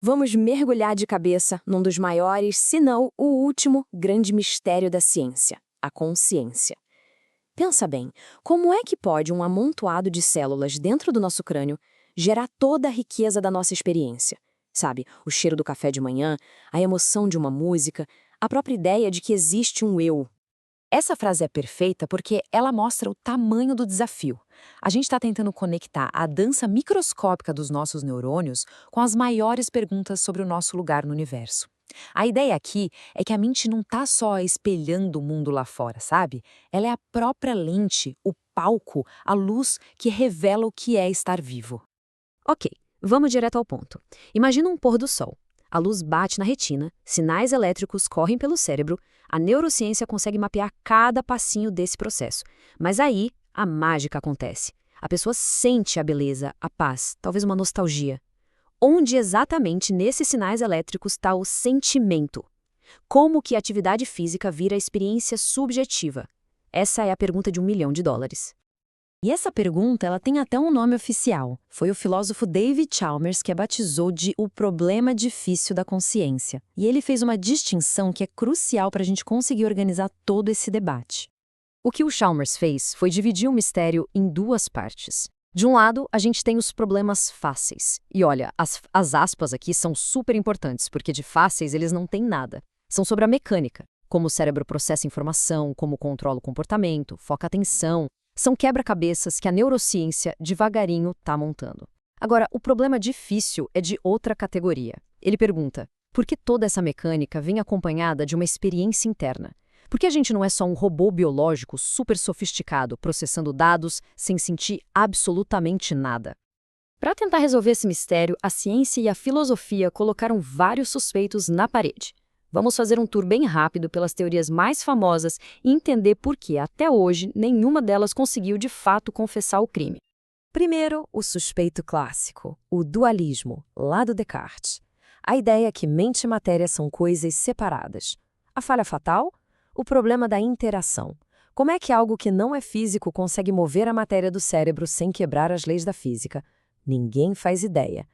Vamos mergulhar de cabeça num dos maiores, se não o último, grande mistério da ciência, a consciência. Pensa bem, como é que pode um amontoado de células dentro do nosso crânio gerar toda a riqueza da nossa experiência? Sabe, o cheiro do café de manhã, a emoção de uma música, a própria ideia de que existe um eu. Essa frase é perfeita porque ela mostra o tamanho do desafio. A gente está tentando conectar a dança microscópica dos nossos neurônios com as maiores perguntas sobre o nosso lugar no universo. A ideia aqui é que a mente não está só espelhando o mundo lá fora, sabe? Ela é a própria lente, o palco, a luz que revela o que é estar vivo. Ok, vamos direto ao ponto. Imagina um pôr do sol. A luz bate na retina, sinais elétricos correm pelo cérebro, a neurociência consegue mapear cada passinho desse processo. Mas aí, a mágica acontece. A pessoa sente a beleza, a paz, talvez uma nostalgia. Onde exatamente nesses sinais elétricos está o sentimento? Como que a atividade física vira experiência subjetiva? Essa é a pergunta de US$ 1 milhão. E essa pergunta, ela tem até um nome oficial. Foi o filósofo David Chalmers que a batizou de o problema difícil da consciência. E ele fez uma distinção que é crucial para a gente conseguir organizar todo esse debate. O que o Chalmers fez foi dividir o mistério em duas partes. De um lado, a gente tem os problemas fáceis. E olha, as aspas aqui são super importantes, porque de fáceis eles não têm nada. São sobre a mecânica, como o cérebro processa informação, como controla o comportamento, foca a atenção. São quebra-cabeças que a neurociência, devagarinho, está montando. Agora, o problema difícil é de outra categoria. Ele pergunta, por que toda essa mecânica vem acompanhada de uma experiência interna? Por que a gente não é só um robô biológico super sofisticado, processando dados sem sentir absolutamente nada? Para tentar resolver esse mistério, a ciência e a filosofia colocaram vários suspeitos na parede. Vamos fazer um tour bem rápido pelas teorias mais famosas e entender por que, até hoje, nenhuma delas conseguiu de fato confessar o crime. Primeiro, o suspeito clássico, o dualismo, lá do Descartes. A ideia é que mente e matéria são coisas separadas. A falha fatal? O problema da interação. Como é que algo que não é físico consegue mover a matéria do cérebro sem quebrar as leis da física? Ninguém faz ideia.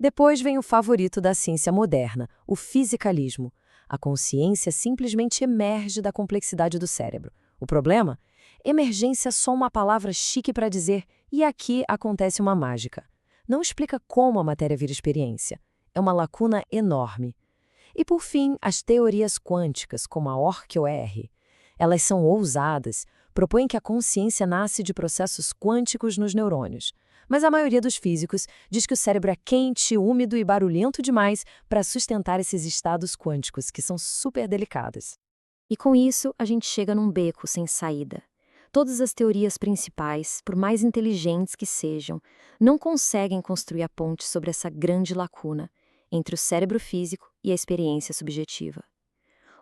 Depois vem o favorito da ciência moderna, o fisicalismo. A consciência simplesmente emerge da complexidade do cérebro. O problema? Emergência é só uma palavra chique para dizer e aqui acontece uma mágica. Não explica como a matéria vira experiência. É uma lacuna enorme. E por fim, as teorias quânticas, como a ORC-OR. Elas são ousadas, propõem que a consciência nasce de processos quânticos nos neurônios. Mas a maioria dos físicos diz que o cérebro é quente, úmido e barulhento demais para sustentar esses estados quânticos, que são super delicados. E com isso, a gente chega num beco sem saída. Todas as teorias principais, por mais inteligentes que sejam, não conseguem construir a ponte sobre essa grande lacuna entre o cérebro físico e a experiência subjetiva.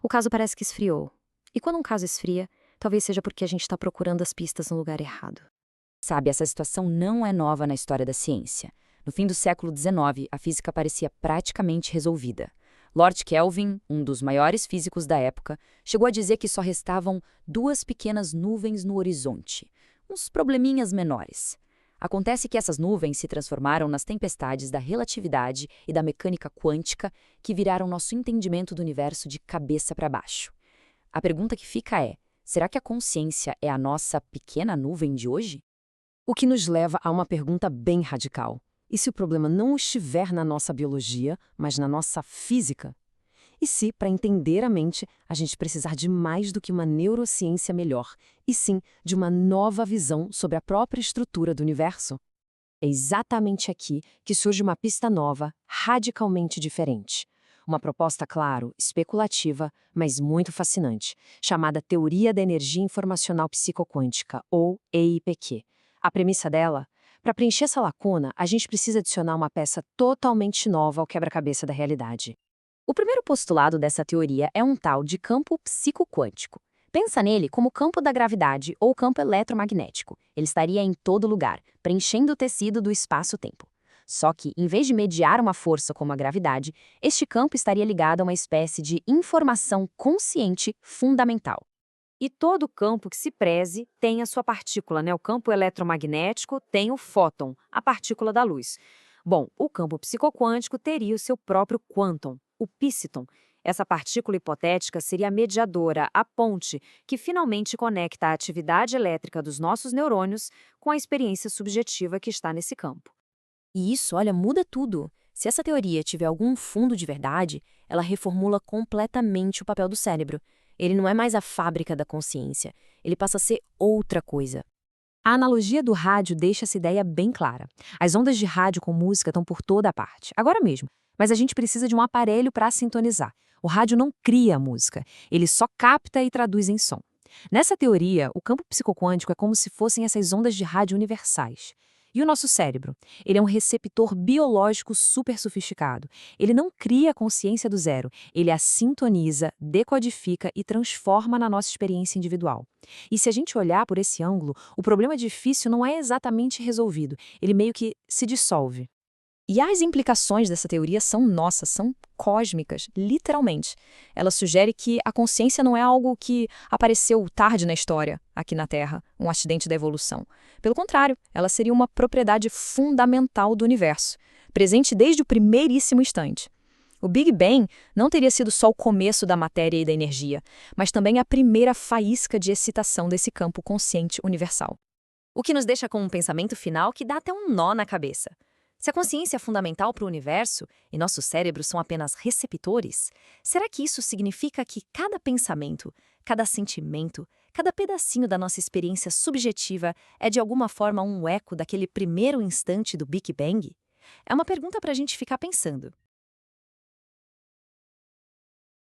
O caso parece que esfriou. E quando um caso esfria, talvez seja porque a gente está procurando as pistas no lugar errado. Sabe, essa situação não é nova na história da ciência. No fim do século XIX, a física parecia praticamente resolvida. Lord Kelvin, um dos maiores físicos da época, chegou a dizer que só restavam duas pequenas nuvens no horizonte, uns probleminhas menores. Acontece que essas nuvens se transformaram nas tempestades da relatividade e da mecânica quântica que viraram nosso entendimento do universo de cabeça para baixo. A pergunta que fica é, será que a consciência é a nossa pequena nuvem de hoje? O que nos leva a uma pergunta bem radical. E se o problema não estiver na nossa biologia, mas na nossa física? E se, para entender a mente, a gente precisar de mais do que uma neurociência melhor, e sim de uma nova visão sobre a própria estrutura do universo? É exatamente aqui que surge uma pista nova, radicalmente diferente. Uma proposta, claro, especulativa, mas muito fascinante, chamada Teoria da Energia Informacional Psicoquântica, ou EIPQ. A premissa dela? Para preencher essa lacuna, a gente precisa adicionar uma peça totalmente nova ao quebra-cabeça da realidade. O primeiro postulado dessa teoria é um tal de campo psicoquântico. Pensa nele como o campo da gravidade ou campo eletromagnético. Ele estaria em todo lugar, preenchendo o tecido do espaço-tempo. Só que, em vez de mediar uma força como a gravidade, este campo estaria ligado a uma espécie de informação consciente fundamental. E todo campo que se preze tem a sua partícula, né? O campo eletromagnético tem o fóton, a partícula da luz. Bom, o campo psicoquântico teria o seu próprio quantum, o píciton. Essa partícula hipotética seria a mediadora, a ponte, que finalmente conecta a atividade elétrica dos nossos neurônios com a experiência subjetiva que está nesse campo. E isso, olha, muda tudo. Se essa teoria tiver algum fundo de verdade, ela reformula completamente o papel do cérebro. Ele não é mais a fábrica da consciência, ele passa a ser outra coisa. A analogia do rádio deixa essa ideia bem clara. As ondas de rádio com música estão por toda a parte, agora mesmo. Mas a gente precisa de um aparelho para sintonizar. O rádio não cria a música, ele só capta e traduz em som. Nessa teoria, o campo psicoquântico é como se fossem essas ondas de rádio universais. E o nosso cérebro? Ele é um receptor biológico super sofisticado. Ele não cria a consciência do zero, ele a sintoniza, decodifica e transforma na nossa experiência individual. E se a gente olhar por esse ângulo, o problema difícil não é exatamente resolvido, ele meio que se dissolve. E as implicações dessa teoria são nossas, são cósmicas, literalmente. Ela sugere que a consciência não é algo que apareceu tarde na história, aqui na Terra, um acidente da evolução. Pelo contrário, ela seria uma propriedade fundamental do universo, presente desde o primeiríssimo instante. O Big Bang não teria sido só o começo da matéria e da energia, mas também a primeira faísca de excitação desse campo consciente universal. O que nos deixa com um pensamento final que dá até um nó na cabeça. Se a consciência é fundamental para o universo e nossos cérebros são apenas receptores, será que isso significa que cada pensamento, cada sentimento, cada pedacinho da nossa experiência subjetiva é de alguma forma um eco daquele primeiro instante do Big Bang? É uma pergunta para a gente ficar pensando.